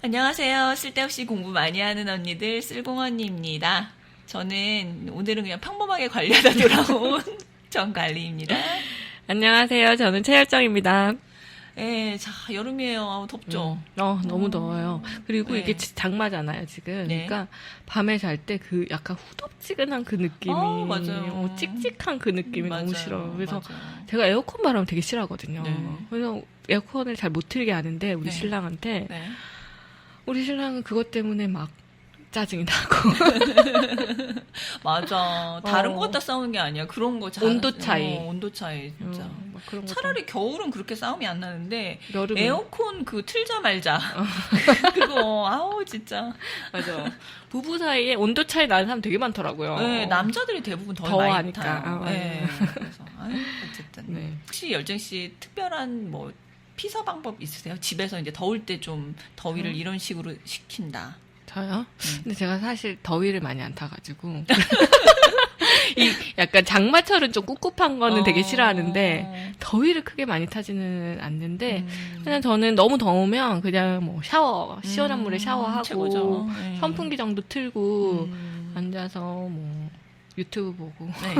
안녕하세요. 쓸데없이 공부 많이 하는 언니들 쓸공언니입니다. 오늘은 그냥 평범하게 관리하다 돌아온 정관리입니다. 안녕하세요. 저는 최열정입니다. 예, 자, 여름이에요. 아우, 덥죠? 너무 더워요. 그리고 네. 이게 장마잖아요, 지금. 네. 그러니까 밤에 잘 때 그 약간 후덥지근한 그 느낌이. 맞아요. 찍찍한 그 느낌이 너무 맞아요. 싫어요. 그래서 맞아요. 제가 에어컨 바람 되게 싫어하거든요. 네. 그래서 에어컨을 잘 못 틀게 하는데, 우리 네. 신랑한테. 네. 우리 신랑은 그것 때문에 막 짜증이 나고. 맞아. 다른 거 갖다 싸우는 게 아니야. 그런 거 온도 차이. 온도 차이, 진짜. 막 그런 거 차라리 겨울은 그렇게 싸움이 안 나는데, 여름에. 에어컨 틀자 말자. 그거, 아우, 진짜. 맞아. 부부 사이에 온도 차이 나는 사람 되게 많더라고요. 네, 남자들이 대부분 더 더 많이 하니까. 타요. 네, 그래서 어쨌든 네. 혹시 열정 씨 특별한 뭐 피서 방법 있으세요? 집에서 이제 더울 때 좀 더위를 이런 식으로 식힌다. 저요? 근데 제가 사실 더위를 많이 안 타가지고. 이 약간 장마철은 좀 꿉꿉한 거는 되게 싫어하는데, 더위를 크게 많이 타지는 않는데, 그냥 저는 너무 더우면 그냥 뭐 시원한 물에 샤워하고, 최고죠. 네. 선풍기 정도 틀고, 앉아서 뭐 유튜브 보고. 네.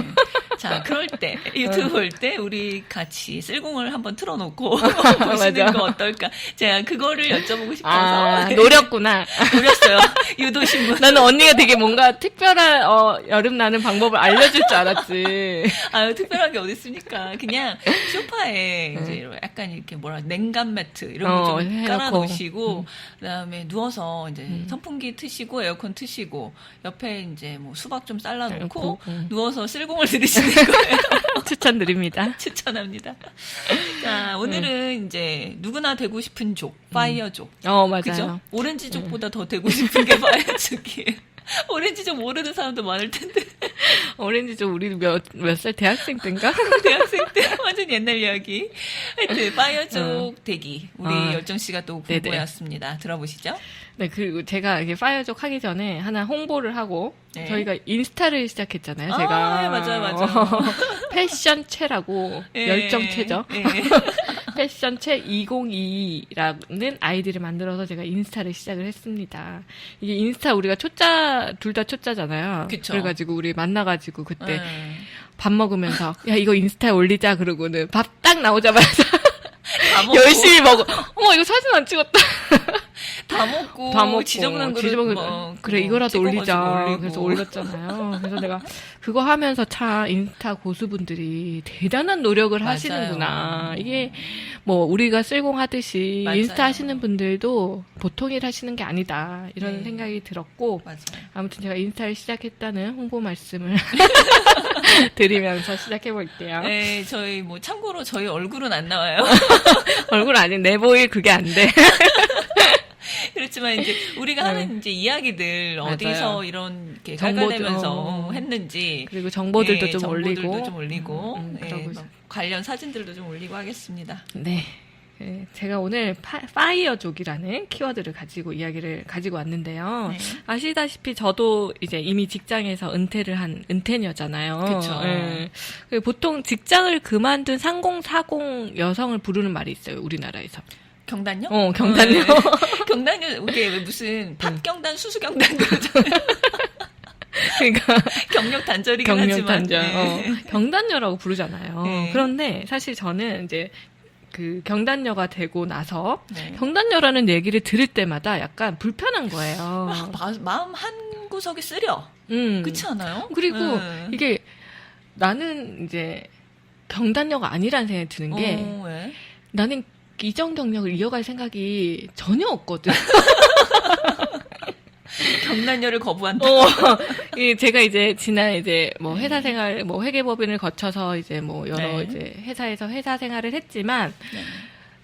자, 그럴 때, 유튜브 볼 때, 우리 같이 쓸공을 한번 틀어놓고 보시는 맞아. 거 어떨까? 제가 그거를 여쭤보고 싶어서. 노렸구나. 노렸어요. 유도신문. 나는 언니가 되게 뭔가 특별한, 여름 나는 방법을 알려줄 줄 알았지. 아유, 특별한 게 어디 있습니까? 그냥 소파에 이제 약간 이렇게 냉감 매트 이런 거 좀 깔아놓으시고, 그다음에 누워서 이제 선풍기 트시고 에어컨 트시고 옆에 이제 뭐 수박 좀 잘라놓고 누워서 쓸공을 들이시는 거예요. 추천드립니다. 추천합니다. 자, 오늘은 이제 누구나 되고 싶은 족, 파이어족. 맞아요. 그죠? 오렌지족보다 더 되고 싶은 게 파이어족이에요. 오렌지족 모르는 사람도 많을 텐데. 오렌지 좀 우리 몇 살 대학생 때인가? 대학생 때 완전 옛날 이야기. 하여튼 파이어족 대기 우리 열정 씨가 또 공부해왔습니다. 들어보시죠. 네, 그리고 제가 이게 파이어족 하기 전에 하나 홍보를 하고 네. 저희가 인스타를 시작했잖아요. 제가 네, 맞아요. 패션체라고 예, 열정체죠. 예. 패션체 2022라는 아이디를 만들어서 제가 인스타를 시작을 했습니다. 이게 인스타 우리가 둘 다 초짜잖아요. 그쵸. 그래가지고 우리 만나가지고 그때 네. 밥 먹으면서 야 이거 인스타에 올리자 그러고는 밥 딱 나오자마자 다 먹고, 열심히 먹어. 어머 이거 사진 안 찍었다. 다 먹고 지저분한 그릇 그래 이거라도 올리자. 올리고. 그래서 올렸잖아요. 그래서 내가 그거 하면서 참 인스타 고수분들이 대단한 노력을 맞아요. 하시는구나. 이게 뭐 우리가 쓸공 하듯이 맞아요. 인스타 하시는 분들도 보통 일 하시는 게 아니다. 이런 네. 생각이 들었고 맞아요. 아무튼 제가 인스타를 시작했다는 홍보 말씀을 드리면서 시작해 볼게요. 네, 참고로 저희 얼굴은 안 나와요. 얼굴 아닌 내보일 그게 안 돼. 그렇지만 이제 우리가 하는 이제 이야기들 맞아요. 어디서 이렇게 정보들, 깔깔대면서 했는지 그리고 정보들도 예, 좀 정보들도 올리고 좀 올리고 그러고 예, 있어요. 관련 사진들도 좀 올리고 하겠습니다. 네. 네, 제가 오늘 파이어족이라는 키워드를 이야기를 가지고 왔는데요. 네. 아시다시피 저도 이제 이미 직장에서 은퇴를 한 은퇴녀잖아요. 그쵸. 네. 보통 직장을 그만둔 3040 여성을 부르는 말이 있어요, 우리나라에서. 경단요? 경단요. 경단요, 이게 왜 무슨 팝경단, 수수경단 그러잖아요. 그러니까 경력 단절이긴 경력 하지만. 단절. 네. 경단녀라고 부르잖아요. 네. 그런데 사실 저는 이제 그 경단녀가 되고 나서 네. 경단녀라는 얘기를 들을 때마다 약간 불편한 거예요. 마음 한 구석이 쓰려. 그렇지 않아요? 그리고 이게 나는 이제 경단녀가 아니라는 생각이 드는 게 왜? 나는 이전 경력을 이어갈 생각이 전혀 없거든. 경단녀를 거부한다. 제가 이제 지난 이제 뭐 회사 생활, 뭐 회계법인을 거쳐서 이제 뭐 여러 네. 이제 회사에서 회사 생활을 했지만 네.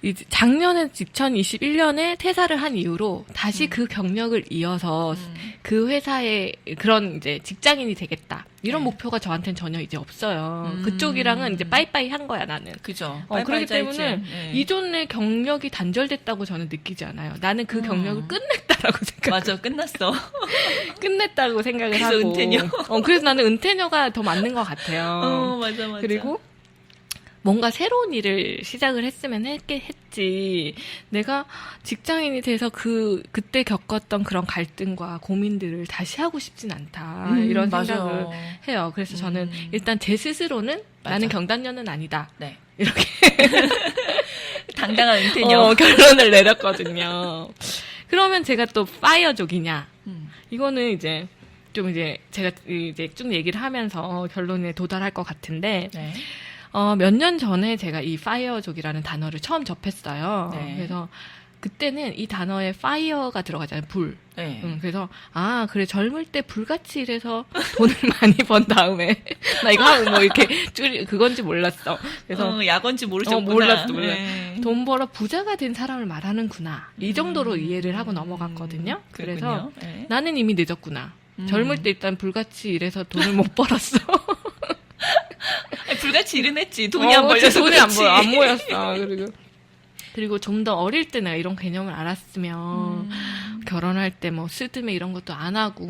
이제 작년에 2021년에 퇴사를 한 이후로 다시 그 경력을 이어서 그 회사의 그런 이제 직장인이 되겠다. 이런 네. 목표가 저한테는 전혀 이제 없어요. 그쪽이랑은 이제 빠이빠이 한 거야, 나는. 그죠. 그렇기 때문에 네. 이전의 경력이 단절됐다고 저는 느끼지 않아요. 나는 그 경력을 끝냈다라고 생각. 맞아, 끝났어. 끝냈다고 생각을 그래서 하고. 은퇴녀. 그래서 나는 은퇴녀가 더 맞는 것 같아요. 맞아. 그리고 뭔가 새로운 일을 시작을 했으면 했지. 내가 직장인이 돼서 그때 겪었던 그런 갈등과 고민들을 다시 하고 싶진 않다. 이런 생각을 맞아. 해요. 그래서 저는 일단 제 스스로는 맞아. 나는 경단녀는 아니다. 네. 이렇게 당당한 은퇴녀. 결론을 내렸거든요. 그러면 제가 또 파이어족이냐? 이거는 이제 좀 이제 제가 이제 쭉 얘기를 하면서 결론에 도달할 것 같은데 네. 몇 년 전에 제가 이 파이어족이라는 단어를 처음 접했어요. 네. 그래서 그때는 이 단어에 파이어가 들어가잖아요. 불. 네. 그래서 그래 젊을 때 불같이 일해서 돈을 많이 번 다음에 나 이거 뭐 이렇게 그건지 몰랐어. 그래서 약언지 모르셨구나. 몰랐어. 네. 돈 벌어 부자가 된 사람을 말하는구나. 이 정도로 이해를 하고 넘어갔거든요. 그래서 네. 나는 이미 늦었구나. 젊을 때 일단 불같이 일해서 돈을 못 벌었어. 아니, 불같이 일은 했지. 돈이 안 벌려서 돈이 그렇지. 안 모였어. 그리고 좀 더 어릴 때 내가 이런 개념을 알았으면 결혼할 때 뭐 스드메 이런 것도 안 하고.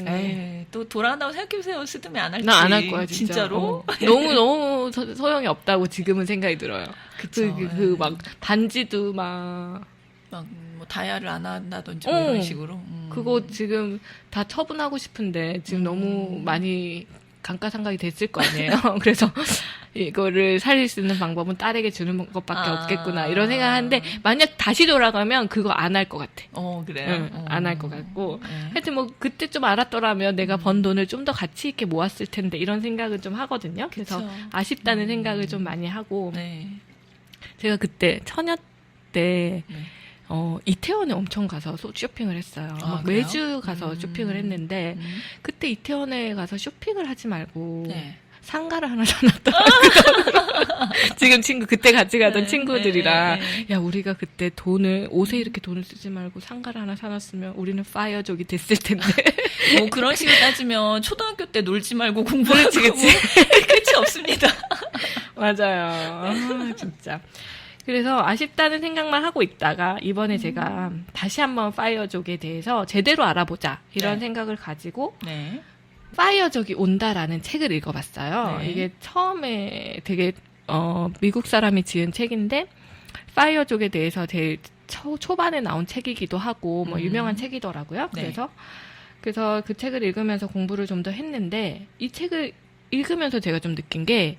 에이, 또 돌아간다고 생각해보세요. 스드메 안 할지. 나 안 할 거야 진짜. 진짜로? 너무 소용이 없다고 지금은 생각이 들어요. 그쵸. 막 반지도 막 뭐 다이아를 안 한다든지 뭐 이런 식으로. 그거 지금 다 처분하고 싶은데 지금 너무 많이 감가상각이 됐을 거 아니에요. 그래서 이거를 살릴 수 있는 방법은 딸에게 주는 것밖에 없겠구나 이런 생각하는데 만약 다시 돌아가면 그거 안 할 것 같아. 그래요? 안 할 것 같고 하여튼 뭐 그때 좀 알았더라면 내가 번 돈을 좀 더 가치 있게 모았을 텐데 이런 생각은 좀 하거든요. 그래서 그쵸. 아쉽다는 생각을 좀 많이 하고 네. 제가 그때 처녀 때 네. 이태원에 엄청 가서 쇼핑을 했어요. 막 그래요? 매주 가서 쇼핑을 했는데 그때 이태원에 가서 쇼핑을 하지 말고 네. 상가를 하나 사놨더라고요. 지금 그때 같이 가던 친구들이랑 야 우리가 그때 옷에 이렇게 돈을 쓰지 말고 상가를 하나 사놨으면 우리는 파이어족이 됐을 텐데. 뭐 그런 식으로 따지면 초등학교 때 놀지 말고 공부를 그치. 끝이 없습니다. 맞아요. 진짜. 그래서 아쉽다는 생각만 하고 있다가 이번에 제가 다시 한번 파이어족에 대해서 제대로 알아보자 이런 생각을 가지고 네. 파이어족이 온다라는 책을 읽어봤어요. 네. 이게 처음에 되게 미국 사람이 지은 책인데 파이어족에 대해서 제일 초반에 나온 책이기도 하고 뭐 유명한 책이더라고요. 네. 그래서 그 책을 읽으면서 공부를 좀 더 했는데 이 책을 읽으면서 제가 좀 느낀 게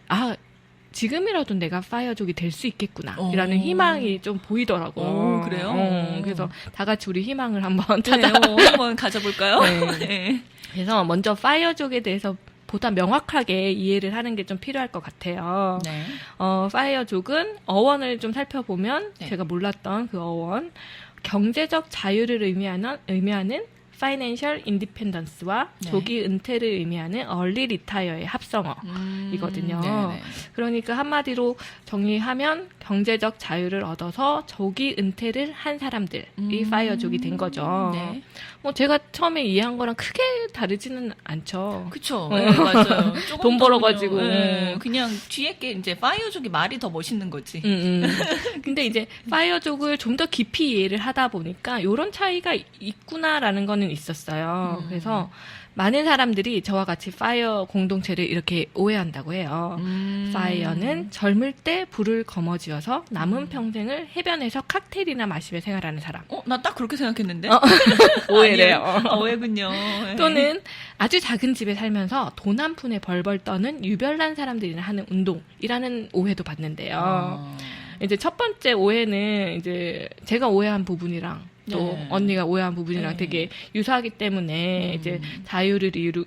지금이라도 내가 파이어족이 될 수 있겠구나 이라는 희망이 좀 보이더라고요. 그래요? 그래서 다 같이 우리 희망을 한번 한번 가져볼까요? 네. 네. 그래서 먼저 파이어족에 대해서 보다 명확하게 이해를 하는 게 좀 필요할 것 같아요. 네. 파이어족은 어원을 좀 살펴보면 제가 몰랐던 그 어원 경제적 자유를 의미하는 Financial Independence와 조기 은퇴를 의미하는 Early Retire의 합성어이거든요. 네네. 그러니까 한마디로 정리하면 경제적 자유를 얻어서 조기 은퇴를 한 사람들이 파이어족이 된 거죠. 네. 뭐 제가 처음에 이해한 거랑 크게 다르지는 않죠. 그쵸. 네, 맞아요. 조금 돈 더 벌어가지고. 그냥 뒤에 게 이제 파이어족이 말이 더 멋있는 거지. 근데 이제 파이어족을 좀 더 깊이 이해를 하다 보니까 이런 차이가 있구나라는 거는 있었어요. 그래서 많은 사람들이 저와 같이 파이어 공동체를 이렇게 오해한다고 해요. 파이어는 젊을 때 불을 거머쥐어서 남은 평생을 해변에서 칵테일이나 마시며 생활하는 사람. 나 딱 그렇게 생각했는데. 오해래요. 오해군요. 네. 또는 아주 작은 집에 살면서 돈 한 푼에 벌벌 떠는 유별난 사람들이나 하는 운동이라는 오해도 받는데요. 이제 첫 번째 오해는 이제 제가 오해한 부분이랑 또 언니가 오해한 부분이랑 되게 유사하기 때문에 이제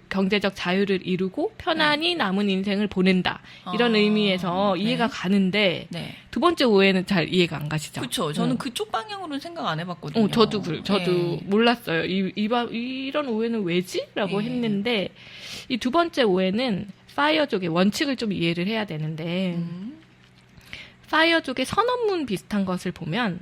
경제적 자유를 이루고 편안히 남은 인생을 보낸다 이런 의미에서 이해가 가는데 두 번째 오해는 잘 이해가 안 가시죠? 그렇죠. 저는 그쪽 방향으로는 생각 안 해봤거든요. 저도 몰랐어요. 이런 오해는 왜지?라고 했는데 이 두 번째 오해는 파이어족의 원칙을 좀 이해를 해야 되는데. 파이어족의 선언문 비슷한 것을 보면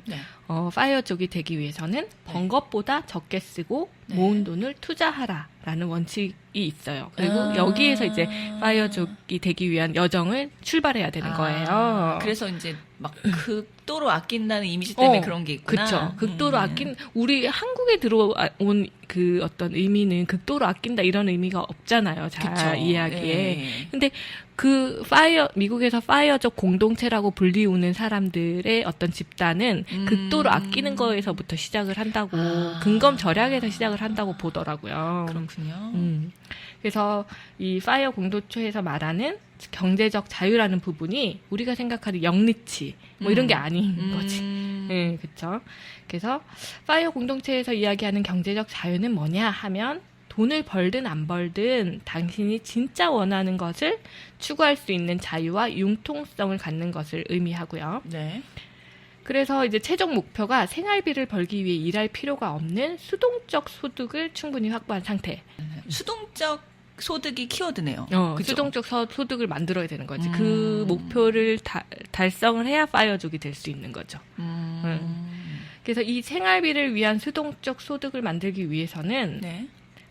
파이어족이 되기 위해서는 번 것보다 적게 쓰고 모은 돈을 투자하라라는 원칙이 있어요. 그리고 여기에서 이제 파이어족이 되기 위한 여정을 출발해야 되는 거예요. 그래서 이제 막 극도로 아낀다는 이미지 때문에 그런 게 있구나. 그렇죠. 극도로 우리 한국에 들어온 그 어떤 의미는 극도로 아낀다 이런 의미가 없잖아요. 잘 이야기에. 근데 그 미국에서 파이어족 공동체라고 불리우는 사람들의 어떤 집단은 극도로 아끼는 거에서부터 시작을 한다고, 근검 절약에서 시작을 한다고 보더라고요. 그렇군요. 그래서 이 파이어 공동체에서 말하는 경제적 자유라는 부분이 우리가 생각하는 영리치 뭐 이런 게 아닌 거지. 네, 그렇죠. 그래서 파이어 공동체에서 이야기하는 경제적 자유는 뭐냐 하면 돈을 벌든 안 벌든 당신이 진짜 원하는 것을 추구할 수 있는 자유와 융통성을 갖는 것을 의미하고요. 네. 그래서 이제 최종 목표가 생활비를 벌기 위해 일할 필요가 없는 수동적 소득을 충분히 확보한 상태. 수동적 소득이 키워드네요. 그죠? 수동적 소득을 만들어야 되는 거지. 그 목표를 달성을 해야 파이어족이 될 수 있는 거죠. 그래서 이 생활비를 위한 수동적 소득을 만들기 위해서는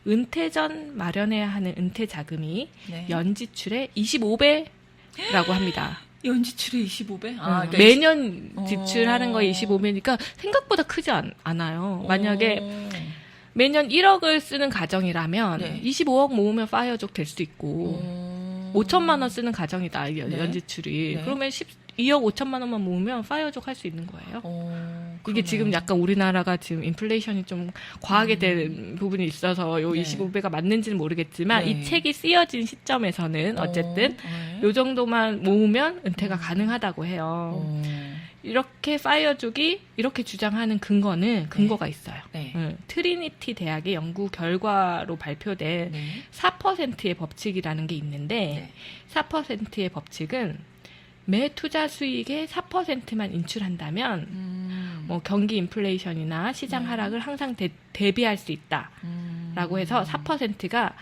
은퇴 전 마련해야 하는 은퇴 자금이 연지출의 25배라고 합니다. 연지출의 25배? 그러니까 매년 지출하는 거에 25배니까 생각보다 크지 않아요. 만약에 매년 1억을 쓰는 가정이라면 25억 모으면 파이어족 될 수도 있고 5천만 원 쓰는 가정이다. 연지출이. 그러면 2억 5천만 원만 모으면 파이어족 할 수 있는 거예요. 이게 지금 약간 우리나라가 지금 인플레이션이 좀 과하게 된 부분이 있어서 요 25배가 맞는지는 모르겠지만 이 책이 쓰여진 시점에서는 어쨌든 요 정도만 모으면 은퇴가 가능하다고 해요. 이렇게 파이어족이 이렇게 주장하는 근거가 있어요. 트리니티 대학의 연구 결과로 발표된 4%의 법칙이라는 게 있는데 4%의 법칙은 매 투자 수익의 4%만 인출한다면 뭐 경기 인플레이션이나 시장 하락을 항상 대비할 수 있다라고 해서 4%가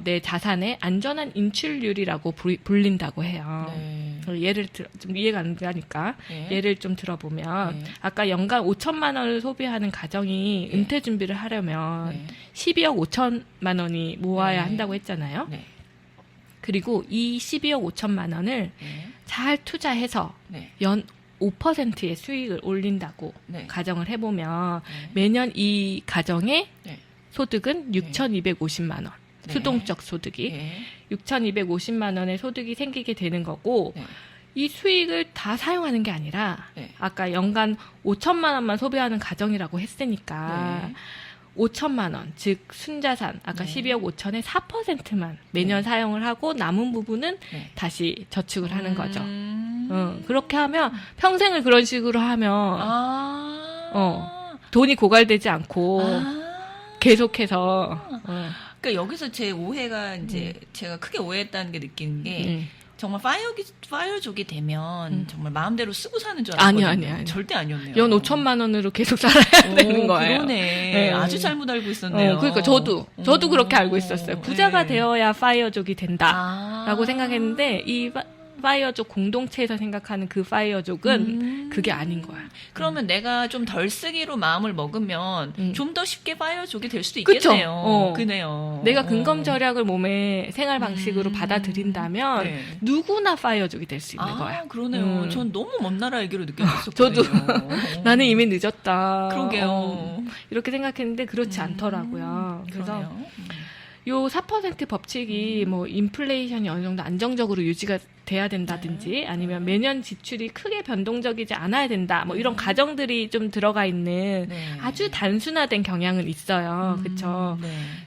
내 자산의 안전한 인출률이라고 불린다고 해요. 예를 들어 좀 이해가 안 가니까 예를 좀 들어보면 아까 연간 5천만 원을 소비하는 가정이 은퇴 준비를 하려면 12억 5천만 원이 모아야 한다고 했잖아요. 그리고 이 12억 5천만 원을 잘 투자해서 연 5%의 수익을 올린다고 가정을 해보면 매년 이 가정의 소득은 6,250만 원. 수동적 소득이 6,250만 원의 소득이 생기게 되는 거고 이 수익을 다 사용하는 게 아니라 아까 연간 5천만 원만 소비하는 가정이라고 했으니까 5천만 원, 즉 순자산 아까 12억 5천의 4%만 매년 사용을 하고 남은 부분은 다시 저축을 하는 거죠. 그렇게 하면 평생을 그런 식으로 하면 돈이 고갈되지 않고 계속해서 그러니까 여기서 제 오해가 이제 제가 크게 오해했다는 게 느끼는 게 정말 파이어족이 되면 정말 마음대로 쓰고 사는 줄 알았거든요. 아니요. 절대 아니었네요. 연 5천만 원으로 계속 살아야 되는 거예요. 그러네. 아주 잘못 알고 있었네요. 그러니까 저도 그렇게 알고 있었어요. 부자가 되어야 파이어족이 된다라고 생각했는데 이 파이어족 공동체에서 생각하는 그 파이어족은 그게 아닌 거야. 그러면 내가 좀 덜 쓰기로 마음을 먹으면 좀 더 쉽게 파이어족이 될 수도 있겠네요. 그네요. 내가 근검 절약을 몸의 생활 방식으로 받아들인다면 누구나 파이어족이 될 수 있는 거야. 그러네요. 전 너무 먼 나라 얘기로 느껴졌었거든요. 저도 나는 이미 늦었다. 그러게요. 이렇게 생각했는데 그렇지 않더라고요. 그래서 요 4% 법칙이 뭐 인플레이션이 어느 정도 안정적으로 유지가 돼야 된다든지 아니면 매년 지출이 크게 변동적이지 않아야 된다. 뭐 이런 가정들이 좀 들어가 있는 아주 단순화된 경향은 있어요. 그렇죠.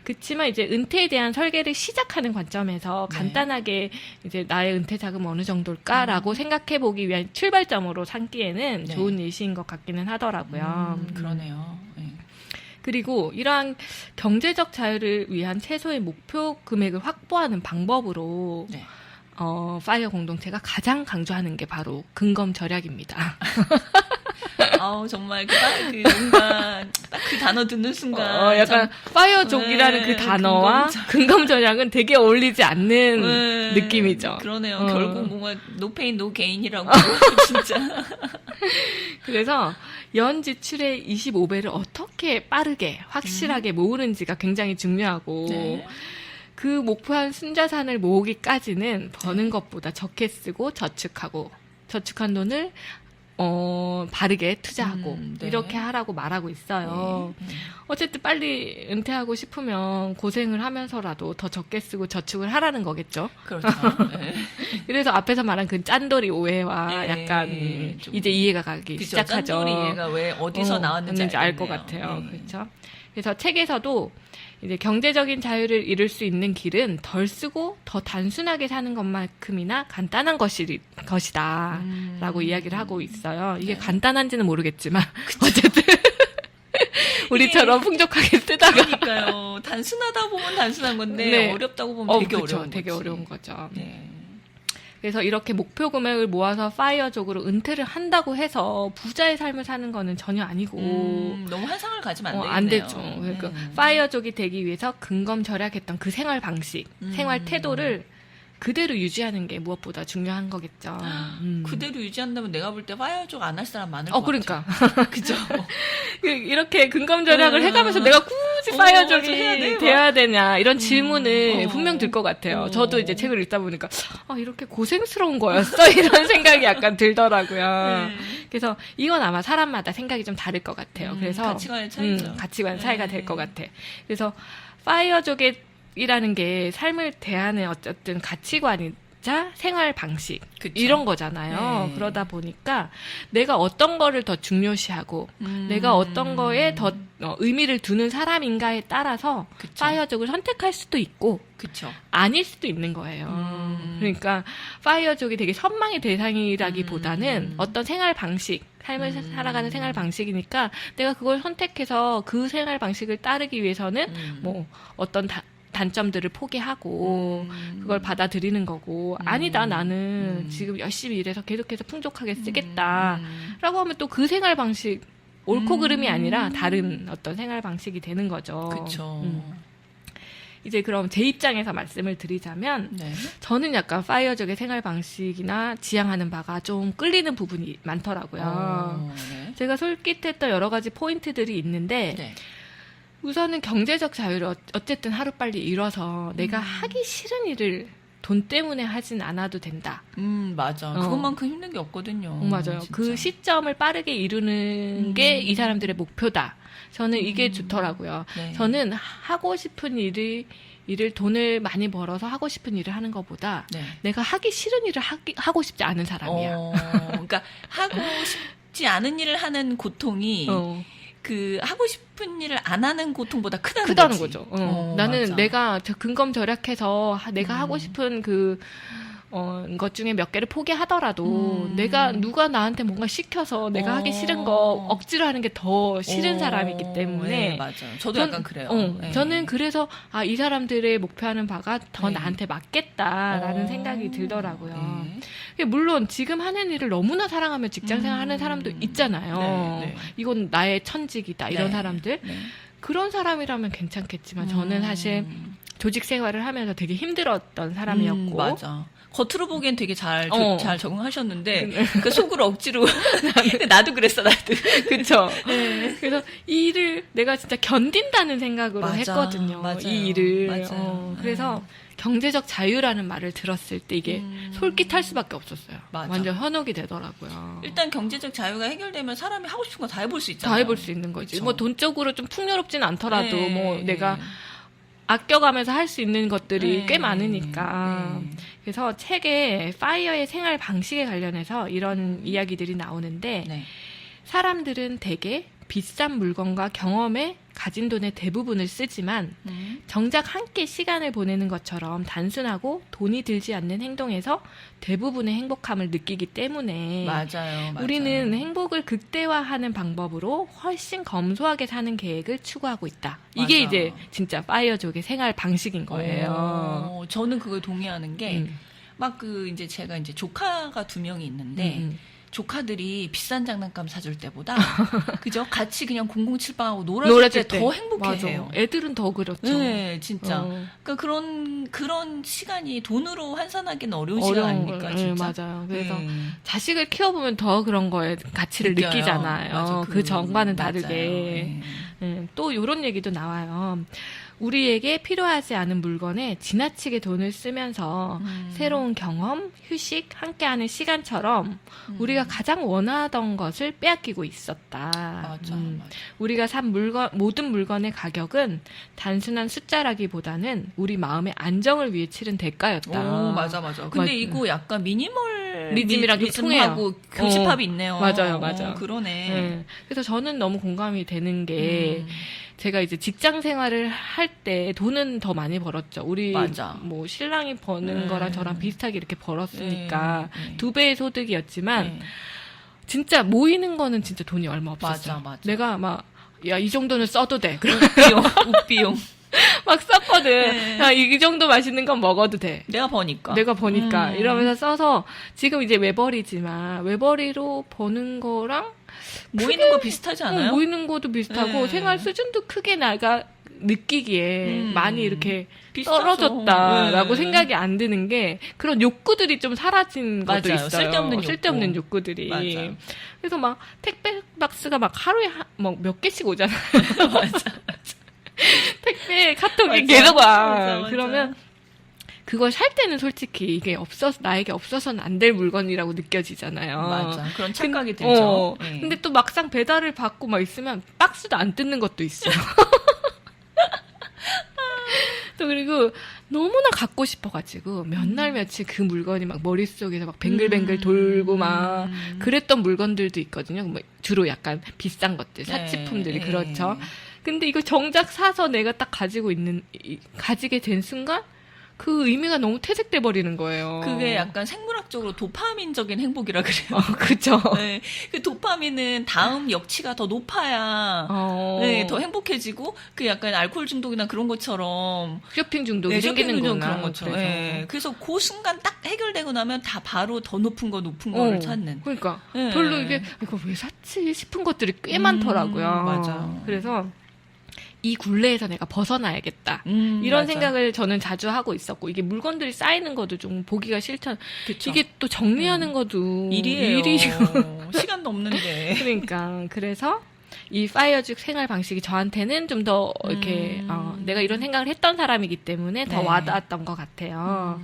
그렇지만 이제 은퇴에 대한 설계를 시작하는 관점에서 간단하게 이제 나의 은퇴 자금은 어느 정도일까라고 생각해 보기 위한 출발점으로 삼기에는 좋은 예시인 것 같기는 하더라고요. 그러네요. 그리고 이러한 경제적 자유를 위한 최소의 목표 금액을 확보하는 방법으로 파이어 공동체가 가장 강조하는 게 바로 근검 절약입니다. 아우 정말 뭔가 딱 그 단어 듣는 순간 약간 파이어족이라는 그 단어와 근검절약은 되게 어울리지 않는 느낌이죠. 그러네요. 결국 뭔가 노페인 노게인이라고 진짜. 그래서 연 지출의 25배를 어떻게 빠르게 확실하게 모으는지가 굉장히 중요하고 네. 그 목표한 순자산을 모으기까지는 버는 것보다 적게 쓰고 저축한 돈을 바르게 투자하고 네. 이렇게 하라고 말하고 있어요. 어쨌든 빨리 은퇴하고 싶으면 고생을 하면서라도 더 적게 쓰고 저축을 하라는 거겠죠. 그렇죠. 네. 그래서 앞에서 말한 그 짠돌이 오해와 네. 약간 이제 이해가 가기 그쵸, 시작하죠. 짠돌이 이해가 왜 어디서 나왔는지 알 것 같아요. 네. 그렇죠. 그래서 책에서도 이제 경제적인 자유를 이룰 수 있는 길은 덜 쓰고 더 단순하게 사는 것만큼이나 간단한 것이다. 라고 이야기를 하고 있어요. 이게 네. 간단한지는 모르겠지만 어쨌든 우리처럼 풍족하게 쓰다가 그러니까요. 단순하다 보면 단순한 건데 네. 어렵다고 보면 되게 그쵸, 어려운 되게 거지. 어려운 거죠. 네. 그래서 이렇게 목표 금액을 모아서 파이어족으로 은퇴를 한다고 해서 부자의 삶을 사는 거는 전혀 아니고 너무 환상을 가지면 안 되겠네요. 안 되죠. 그러니까 파이어족이 되기 위해서 근검절약했던 그 생활 방식, 생활 태도를 그대로 유지하는 게 무엇보다 중요한 거겠죠. 그대로 유지한다면 내가 볼 때 파이어족 안 할 사람 많을 것 그러니까. 같아요. 그죠? 이렇게 근검절약을 해가면서 내가 굳이 파이어족이 돼야 되냐 이런 질문을 분명 들 것 같아요. 저도 이제 책을 읽다 보니까 이렇게 고생스러운 거였어? 이런 생각이 약간 들더라고요. 그래서 이건 아마 사람마다 생각이 좀 다를 것 같아요. 그래서 가치관의 차이죠. 가치관 차이가 될 것 같아. 그래서 파이어족이라는 게 삶을 대하는 어쨌든 가치관이자 생활 방식 그쵸. 이런 거잖아요. 네. 그러다 보니까 내가 어떤 거를 더 중요시하고 내가 어떤 거에 더 의미를 두는 사람인가에 따라서 그쵸. 파이어족을 선택할 수도 있고 그쵸. 아닐 수도 있는 거예요. 그러니까 파이어족이 되게 선망의 대상이라기보다는 어떤 생활 방식, 삶을 살아가는 생활 방식이니까 내가 그걸 선택해서 그 생활 방식을 따르기 위해서는 뭐 어떤 단점들을 포기하고 그걸 받아들이는 거고 아니다 나는 지금 열심히 일해서 계속해서 풍족하게 쓰겠다라고 하면 또 그 생활 방식 옳고 그름이 아니라 다른 어떤 생활 방식이 되는 거죠. 그쵸. 이제 그럼 제 입장에서 말씀을 드리자면 네. 저는 약간 파이어족의 생활 방식이나 지향하는 바가 좀 끌리는 부분이 많더라고요. 네. 제가 솔깃했던 여러 가지 포인트들이 있는데 네. 우선은 경제적 자유를 어쨌든 하루빨리 이뤄서 내가 하기 싫은 일을 돈 때문에 하진 않아도 된다. 맞아. 그것만큼 힘든 게 없거든요. 맞아요. 진짜. 그 시점을 빠르게 이루는 게 이 사람들의 목표다. 저는 이게 좋더라고요. 네. 저는 하고 싶은 일을 돈을 많이 벌어서 하고 싶은 일을 하는 것보다 네. 내가 하기 싫은 일을 하고 싶지 않은 사람이야. 그러니까 하고 싶지 않은 일을 하는 고통이 그 하고 싶은 일을 안 하는 고통보다 크다는 거지. 거죠. 나는 맞아. 내가 근검절약해서 내가 하고 싶은 것 중에 몇 개를 포기하더라도 누가 나한테 뭔가 시켜서 내가 하기 싫은 거 억지로 하는 게 더 싫은 사람이기 때문에 네, 맞아요. 저도 약간 그래요. 네. 저는 그래서 이 사람들의 목표하는 바가 더 네. 나한테 맞겠다라는 생각이 들더라고요. 네. 물론 지금 하는 일을 너무나 사랑하며 직장생활 하는 사람도 있잖아요. 네, 네. 이건 나의 천직이다 이런 네. 사람들. 네. 그런 사람이라면 괜찮겠지만 저는 사실 조직 생활을 하면서 되게 힘들었던 사람이었고 맞아. 겉으로 보기엔 되게 잘 적응하셨는데 네. 그 속으로 억지로 나도 그랬어 나도. 그쵸. 그래서 이 일을 내가 진짜 견딘다는 생각으로 맞아, 했거든요. 맞아요. 이 일을. 맞아요. 그래서 경제적 자유라는 말을 들었을 때 이게 솔깃할 수밖에 없었어요. 맞아. 완전 현혹이 되더라고요. 일단 경제적 자유가 해결되면 사람이 하고 싶은 거 다 해볼 수 있잖아요. 다 해볼 수 있는 거지. 그쵸. 뭐 돈적으로 좀 풍요롭진 않더라도 네. 뭐 내가 아껴가면서 할 수 있는 것들이 꽤 많으니까. 그래서 책에 파이어의 생활 방식에 관련해서 이런 이야기들이 나오는데 네. 사람들은 대개 비싼 물건과 경험에 가진 돈의 대부분을 쓰지만 정작 함께 시간을 보내는 것처럼 단순하고 돈이 들지 않는 행동에서 대부분의 행복함을 느끼기 때문에 맞아요. 우리는 행복을 극대화하는 방법으로 훨씬 검소하게 사는 계획을 추구하고 있다. 이게 맞아. 이제 진짜 파이어족의 생활 방식인 거예요. 저는 그걸 동의하는 게 막 이제 제가 이제 조카가 2명이 있는데 조카들이 비싼 장난감 사줄 때보다 그죠? 같이 그냥 007빵하고 놀아줄 때 더 행복해해요. 애들은 더 그렇죠. 네, 진짜. 그러니까 그런 시간이 돈으로 환산하기는 어려운 시간 아닙니까, 진짜. 네, 맞아요. 그래서 자식을 키워보면 더 그런 거에 가치를 느껴요. 느끼잖아요. 맞아, 그 전과는 다르게. 네. 또 이런 얘기도 나와요. 우리에게 필요하지 않은 물건에 지나치게 돈을 쓰면서 새로운 경험, 휴식, 함께하는 시간처럼 우리가 가장 원하던 것을 빼앗기고 있었다. 맞아. 우리가 산 모든 물건의 가격은 단순한 숫자라기보다는 우리 마음의 안정을 위해 치른 대가였다. 오, 맞아. 근데 이거 약간 리즘이랑 좀 리즘하고 교집합이 있네요. 맞아요. 그러네. 그래서 저는 너무 공감이 되는 게 제가 이제 직장 생활을 할 때 돈은 더 많이 벌었죠. 우리 맞아. 뭐 신랑이 버는 거랑 저랑 비슷하게 이렇게 벌었으니까 2배의 소득이었지만 진짜 모이는 거는 진짜 돈이 얼마 없었어요. 맞아. 내가 막 야, 이 정도는 써도 돼. 웃비용. 막 썼거든. 야, 이 정도 맛있는 건 먹어도 돼. 내가 버니까. 이러면서 써서 지금 이제 외벌이지만 외벌이로 버는 거랑 모이는 거 비슷하지 않아요? 모이는 것도 비슷하고 생활 수준도 크게 내가 느끼기에 많이 이렇게 떨어졌다라고 생각이 안 드는 게 그런 욕구들이 좀 사라진 것도 맞아요. 있어요. 쓸데없는 욕구들이. 맞아요. 그래서 막 택배 박스가 막 하루에 몇 개씩 오잖아요. 맞아. 택배 카톡이 맞아. 계속 와. 맞아. 그러면 그걸 살 때는 솔직히 이게 나에게 없어서는 안 될 물건이라고 느껴지잖아요. 맞아. 그런 착각이 들죠. 근데 또 막상 배달을 받고 막 있으면 박스도 안 뜯는 것도 있어요. 또 그리고 너무나 갖고 싶어가지고 몇 날 며칠 그 물건이 막 머릿속에서 막 뱅글뱅글 돌고 막 그랬던 물건들도 있거든요. 뭐 주로 약간 비싼 것들, 사치품들이 그렇죠. 근데 이거 정작 사서 내가 딱 가지게 된 순간 그 의미가 너무 퇴색돼 버리는 거예요. 그게 약간 생물학적으로 도파민적인 행복이라 그래요. 그렇죠. 네, 그 도파민은 다음 역치가 더 높아야 네, 더 행복해지고 그 약간 알코올 중독이나 그런 것처럼 쇼핑 중독이 생기는구나. 그런 것처럼. 그래서 그 순간 딱 해결되고 나면 다 바로 더 높은 거를 찾는. 그러니까 별로 이거 왜 샀지 싶은 것들이 꽤 많더라고요. 맞아. 그래서 이 굴레에서 내가 벗어나야겠다. 이런 맞아. 생각을 저는 자주 하고 있었고, 이게 물건들이 쌓이는 것도 좀 보기가 싫잖아. 그쵸. 이게 또 정리하는 것도 일이에요. 시간도 없는데. 그러니까 그래서 이 파이어족 생활 방식이 저한테는 좀 더 이렇게 내가 이런 생각을 했던 사람이기 때문에 더 와닿았던 것 같아요.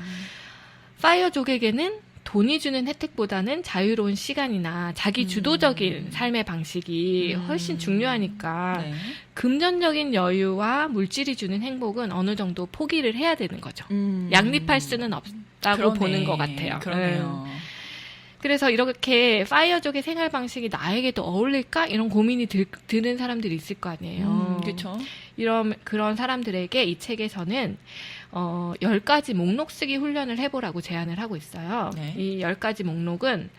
파이어족에게는 돈이 주는 혜택보다는 자유로운 시간이나 자기 주도적인 삶의 방식이 훨씬 중요하니까 금전적인 여유와 물질이 주는 행복은 어느 정도 포기를 해야 되는 거죠. 양립할 수는 없다고 보는 것 같아요. 그러네요. 그래서 이렇게 파이어족의 생활 방식이 나에게도 어울릴까? 이런 고민이 드는 사람들이 있을 거 아니에요. 그렇죠. 그런 사람들에게 이 책에서는 10가지 목록 쓰기 훈련을 해보라고 제안을 하고 있어요. 이 10가지 목록은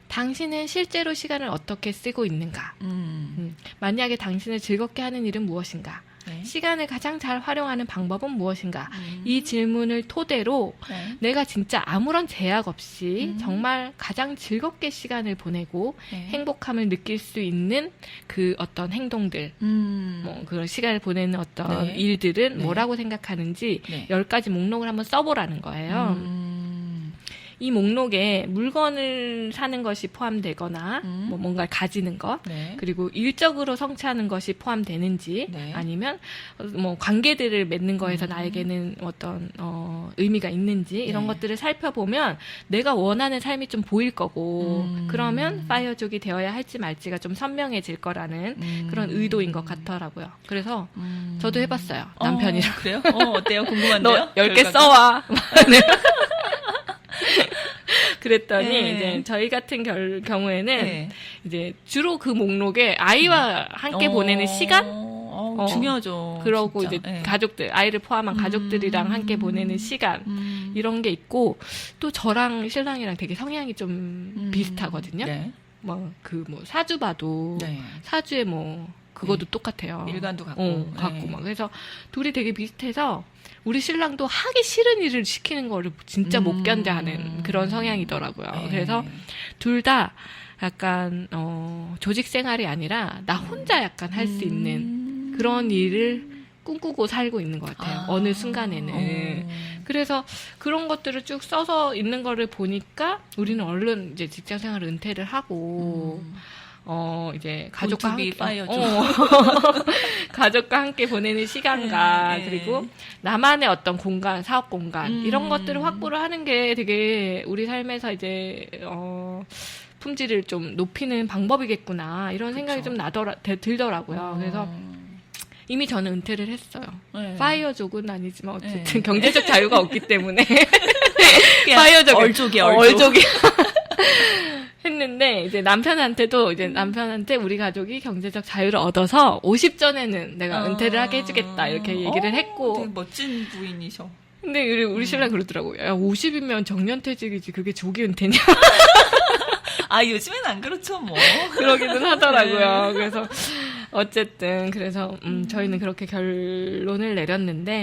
당신은 실제로 시간을 어떻게 쓰고 있는가? 만약에 당신을 즐겁게 하는 일은 무엇인가? 시간을 가장 잘 활용하는 방법은 무엇인가? 이 질문을 토대로 내가 진짜 아무런 제약 없이 정말 가장 즐겁게 시간을 보내고 행복함을 느낄 수 있는 그 어떤 행동들, 뭐 그런 시간을 보내는 어떤 일들은 뭐라고 생각하는지 10가지 목록을 한번 써보라는 거예요. 이 목록에 물건을 사는 것이 포함되거나 뭐 뭔가를 가지는 것 그리고 일적으로 성취하는 것이 포함되는지 아니면 뭐 관계들을 맺는 거에서 나에게는 어떤 의미가 있는지 이런 것들을 살펴보면 내가 원하는 삶이 좀 보일 거고 그러면 파이어족이 되어야 할지 말지가 좀 선명해질 거라는 그런 의도인 것 같더라고요. 그래서 저도 해봤어요. 남편이랑. 그래요? 어때요? 궁금한데요? 너 10개 써와. 그랬더니 이제 저희 같은 경우에는 이제 주로 그 목록에 아이와 함께 보내는 시간 중요하죠. 그러고 진짜. 이제 가족들 아이를 포함한 가족들이랑 함께 보내는 시간 이런 게 있고 또 저랑 신랑이랑 되게 성향이 좀 비슷하거든요. 뭐 사주 봐도 사주에 뭐 그것도 똑같아요. 일간도 같고. 같고 막 그래서 둘이 되게 비슷해서 우리 신랑도 하기 싫은 일을 시키는 거를 진짜 못 견뎌하는 그런 성향이더라고요. 그래서 둘 다 약간 조직 생활이 아니라 나 혼자 약간 할 수 있는 그런 일을 꿈꾸고 살고 있는 것 같아요. 어느 순간에는. 그래서 그런 것들을 쭉 써서 있는 거를 보니까 우리는 얼른 이제 직장 생활을 은퇴를 하고 이제 가족과 함께 가족과 함께 보내는 시간과 그리고 나만의 어떤 공간, 사업 공간 이런 것들을 확보를 하는 게 되게 우리 삶에서 이제 품질을 좀 높이는 방법이겠구나 이런 생각이 좀 들더라고요. 그래서 이미 저는 은퇴를 했어요. 파이어족은 아니지만 어쨌든 경제적 자유가 없기 때문에 파이어족 얼족이 했는데 이제 남편한테도 이제 남편한테 우리 가족이 경제적 자유를 얻어서 50 전에는 내가 은퇴를 하게 해주겠다 이렇게 얘기를 했고. 되게 멋진 부인이셔. 근데 우리 신랑 그러더라고요. 야 50이면 정년퇴직이지 그게 조기 은퇴냐? 요즘엔 안 그렇죠 뭐. 그러기는 하더라고요. 그래서 어쨌든 그래서 저희는 그렇게 결론을 내렸는데.